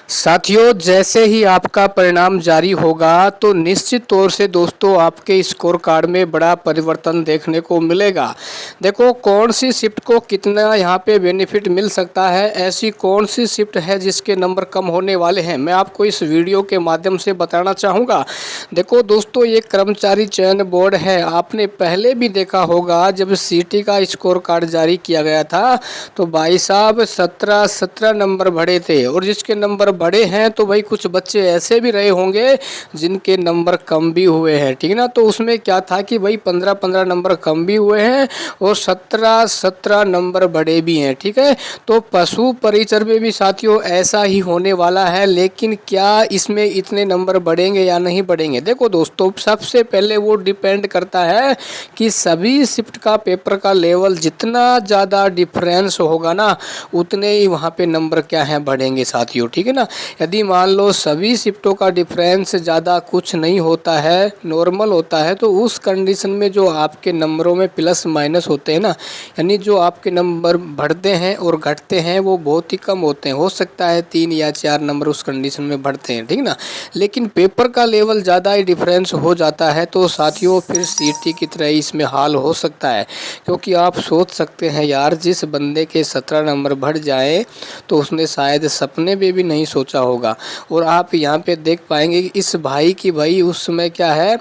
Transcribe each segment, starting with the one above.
साथियों, जैसे ही आपका परिणाम जारी होगा तो निश्चित तौर से दोस्तों आपके स्कोर कार्ड में बड़ा परिवर्तन देखने को मिलेगा। देखो कौन सी शिफ्ट को कितना यहाँ पे बेनिफिट मिल सकता है, ऐसी कौन सी शिफ्ट है जिसके नंबर कम होने वाले हैं, मैं आपको इस वीडियो के माध्यम से बताना चाहूँगा। देखो दोस्तों, ये कर्मचारी चयन बोर्ड है। आपने पहले भी देखा होगा जब सीटी का स्कोर कार्ड जारी किया गया था तो भाई साहब 17 नंबर बढ़े थे, और जिसके नंबर बड़े हैं तो भाई कुछ बच्चे ऐसे भी रहे होंगे जिनके नंबर कम भी हुए हैं, ठीक है ना। तो उसमें क्या था कि भाई 15 नंबर कम भी हुए हैं और 17 नंबर बड़े भी हैं, ठीक है। तो पशु परिचर में भी साथियों ऐसा ही होने वाला है, लेकिन क्या इसमें इतने नंबर बढ़ेंगे या नहीं बढ़ेंगे। देखो दोस्तों, सबसे पहले वो डिपेंड करता है कि सभी शिफ्ट का पेपर का लेवल जितना ज़्यादा डिफरेंस होगा ना, उतने ही वहाँ पे नंबर क्या है बढ़ेंगे साथियों, ठीक है ना। यदि मान लो सभी शिफ्टों का डिफरेंस ज़्यादा कुछ नहीं होता है, नॉर्मल होता है, तो उस कंडीशन में जो आपके नंबरों में प्लस माइनस होते हैं ना, यानी जो आपके नंबर बढ़ते हैं और घटते हैं वो बहुत ही कम होते हैं। हो सकता है 3 या 4 नंबर उस कंडीशन में बढ़ते हैं, ठीक ना। लेकिन पेपर का लेवल ज़्यादा ही डिफरेंस हो जाता है तो साथियों फिर सीटी की तरह ही इसमें हाल हो सकता है। क्योंकि आप सोच सकते हैं यार, जिस बंदे के 17 नंबर बढ़ जाए तो उसने शायद सपने में भी नहीं सोचा होगा। और आप यहाँ पे देख पाएंगे कि इस भाई की भाई उस समय क्या है,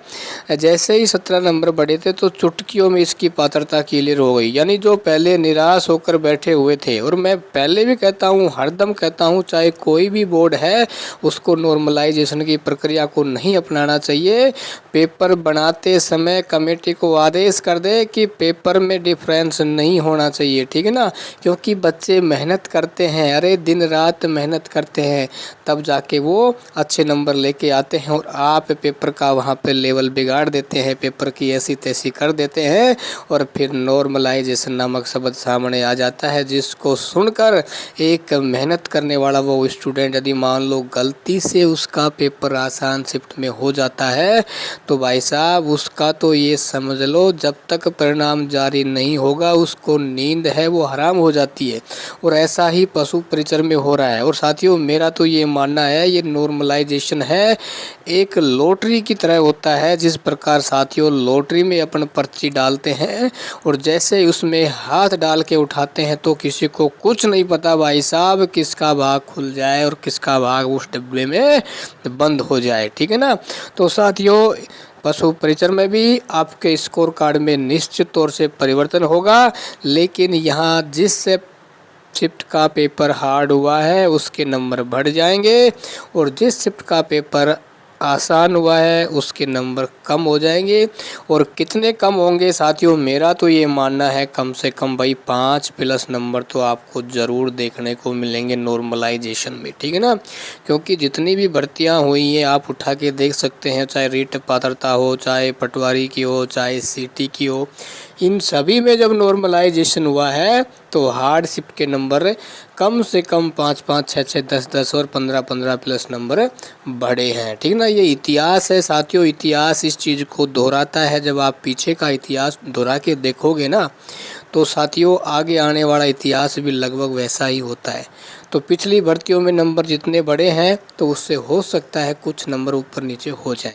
जैसे ही 17 नंबर बढ़े थे तो चुटकियों में इसकी पात्रता क्लियर हो गई। यानी जो पहले निराश होकर बैठे हुए थे, और मैं पहले भी कहता हूँ, हरदम कहता हूँ, चाहे कोई भी बोर्ड है उसको नॉर्मलाइजेशन की प्रक्रिया को नहीं अपनाना चाहिए। पेपर बनाते समय कमेटी को आदेश कर दे कि पेपर में डिफरेंस नहीं होना चाहिए, ठीक है ना। क्योंकि बच्चे मेहनत करते हैं, अरे दिन रात मेहनत करते हैं, तब जाके वो अच्छे नंबर लेके आते हैं, और आप पेपर का वहाँ पे लेवल बिगाड़ देते हैं, पेपर की ऐसी तैसी कर देते हैं, और फिर नॉर्मलाइजेशन नामक शब्द सामने आ जाता है, जिसको सुनकर एक मेहनत करने वाला वो स्टूडेंट यदि मान लो गलती से उसका पेपर आसान शिफ्ट में हो जाता है तो भाई साहब उसका तो ये समझ लो जब तक परिणाम जारी नहीं होगा उसको नींद है वो हराम हो जाती है। और ऐसा ही पशु परिचर में हो रहा है। और साथियों मेरा तो ये मानना है ये नॉर्मलाइजेशन है एक लॉटरी की तरह होता है। जिस प्रकार साथियों लॉटरी में अपन पर्ची डालते हैं और जैसे उसमें हाथ डाल के उठाते हैं तो किसी को कुछ नहीं पता भाई साहब किसका भाग खुल जाए और किसका भाग उस डिब्बे में बंद हो जाए, ठीक है ना। तो साथियों पशु परिचर में भी आपके स्कोर कार्ड में निश्चित तौर से परिवर्तन होगा, लेकिन यहाँ जिस शिफ्ट का पेपर हार्ड हुआ है उसके नंबर बढ़ जाएंगे, और जिस शिफ्ट का पेपर आसान हुआ है उसके नंबर कम हो जाएंगे। और कितने कम होंगे साथियों, मेरा तो ये मानना है कम से कम भाई 5 प्लस नंबर तो आपको ज़रूर देखने को मिलेंगे नॉर्मलाइजेशन में, ठीक है ना। क्योंकि जितनी भी भर्तियां हुई हैं आप उठा के देख सकते हैं, चाहे रीट पात्रता हो, चाहे पटवारी की हो, चाहे सीटी की हो, इन सभी में जब नॉर्मलाइजेशन हुआ है तो हार्ड शिफ्ट के नंबर कम से कम 5-5, 6-6, 10-10 और 15-15 प्लस नंबर बढ़े हैं, ठीक ना। ये इतिहास है साथियों, इतिहास इस चीज़ को दोहराता है। जब आप पीछे का इतिहास दोहरा के देखोगे ना तो साथियों आगे आने वाला इतिहास भी लगभग वैसा ही होता है। तो पिछली भर्तियों में नंबर जितने बड़े हैं तो उससे हो सकता है कुछ नंबर ऊपर नीचे हो जाए।